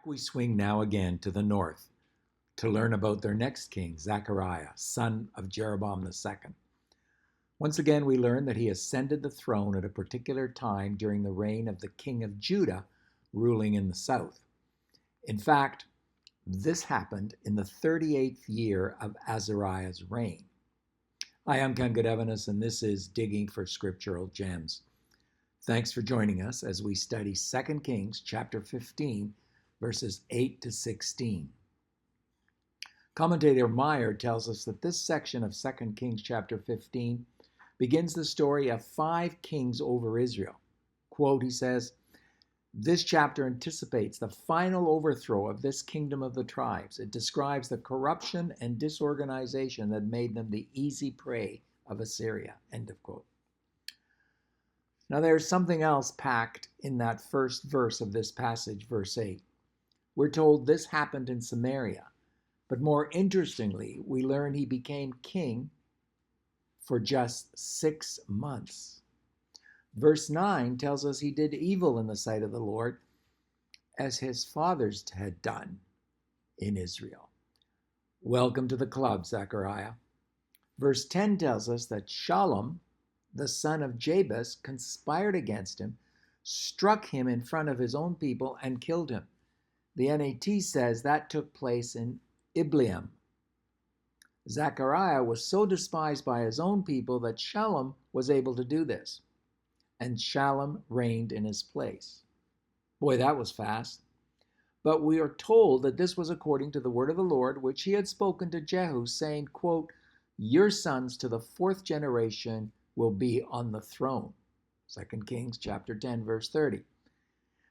Back we swing now again to the north to learn about their next king, Zechariah, son of Jeroboam II. Once again, we learn that he ascended the throne at a particular time during the reign of the king of Judah, ruling in the south. In fact, this happened in the 38th year of Azariah's reign. Hi, I'm Ken Goodevans, and this is Digging for Scriptural Gems. Thanks for joining us as we study 2 Kings chapter 15, verses 8 to 16. Commentator Meyer tells us that this section of 2 Kings chapter 15 begins the story of 5 kings over Israel. Quote, he says, "This chapter anticipates the final overthrow of this kingdom of the tribes. It describes the corruption and disorganization that made them the easy prey of Assyria." End of quote. Now there's something else packed in that first verse of this passage, verse 8. We're told this happened in Samaria, but more interestingly, we learn he became king for just 6 months. Verse 9 tells us he did evil in the sight of the Lord, as his fathers had done in Israel. Welcome to the club, Zechariah. Verse 10 tells us that Shallum, the son of Jabez, conspired against him, struck him in front of his own people, and killed him. The NAT says that took place in Ibleam. Zechariah was so despised by his own people that Shallum was able to do this, and Shallum reigned in his place. Boy, that was fast. But we are told that this was according to the word of the Lord, which he had spoken to Jehu, saying, quote, "Your sons to the 4th generation will be on the throne." 2 Kings chapter 10, verse 30.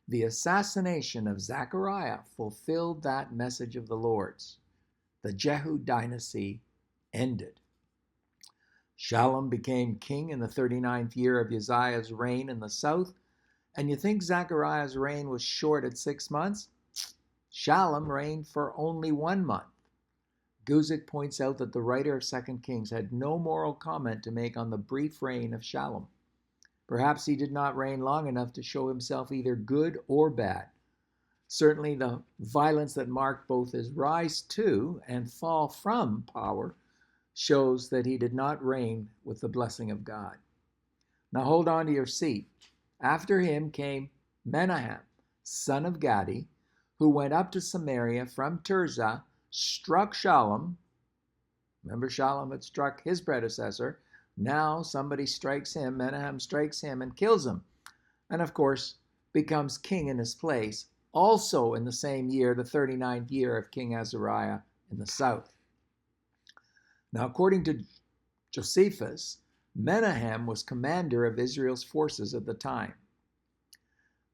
The assassination of Zechariah fulfilled that message of the Lord's. The Jehu dynasty ended. Shallum became king in the 39th year of Uzziah's reign in the south, and you think Zechariah's reign was short at 6 months? Shallum reigned for only 1 month. Guzik points out that the writer of 2 Kings had no moral comment to make on the brief reign of Shallum. Perhaps he did not reign long enough to show himself either good or bad. Certainly the violence that marked both his rise to and fall from power shows that he did not reign with the blessing of God. Now hold on to your seat. After him came Menahem, son of Gadi, who went up to Samaria from Tirzah, struck Shallum. Remember, Shallum had struck his predecessor. Now somebody strikes him, Menahem strikes him and kills him, and of course becomes king in his place, also in the same year, the 39th year of King Azariah in the south. Now, according to Josephus, Menahem was commander of Israel's forces at the time.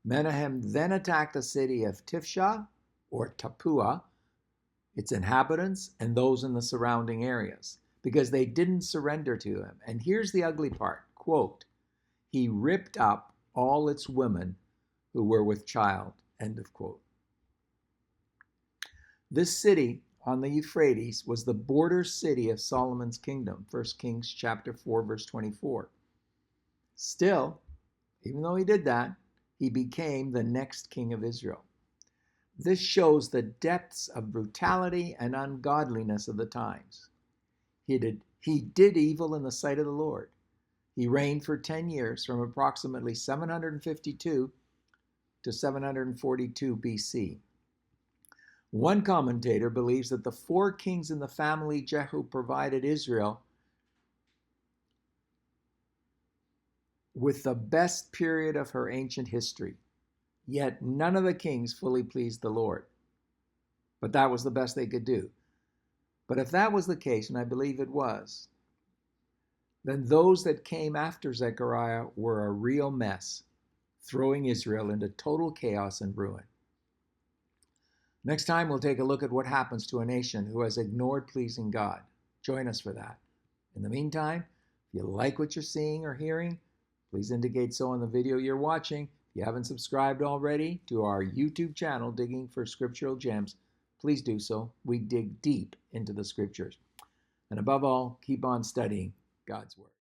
Menahem then attacked the city of Tifsha, or Tapua, its inhabitants, and those in the surrounding areas, because they didn't surrender to him. And here's the ugly part, quote, "He ripped up all its women who were with child," end of quote. This city on the Euphrates was the border city of Solomon's kingdom, 1 Kings chapter 4, verse 24. Still, even though he did that, he became the next king of Israel. This shows the depths of brutality and ungodliness of the times. He did evil in the sight of the Lord. He reigned for 10 years, from approximately 752 to 742 BC. One commentator believes that the 4 kings in the family Jehu provided Israel with the best period of her ancient history, yet none of the kings fully pleased the Lord. But that was the best they could do. But if that was the case, and I believe it was, then those that came after Zechariah were a real mess, throwing Israel into total chaos and ruin. Next time, we'll take a look at what happens to a nation who has ignored pleasing God. Join us for that. In the meantime, if you like what you're seeing or hearing, please indicate so in the video you're watching. If you haven't subscribed already to our YouTube channel, Digging for Scriptural Gems, please do so. We dig deep into the scriptures. And above all, keep on studying God's Word.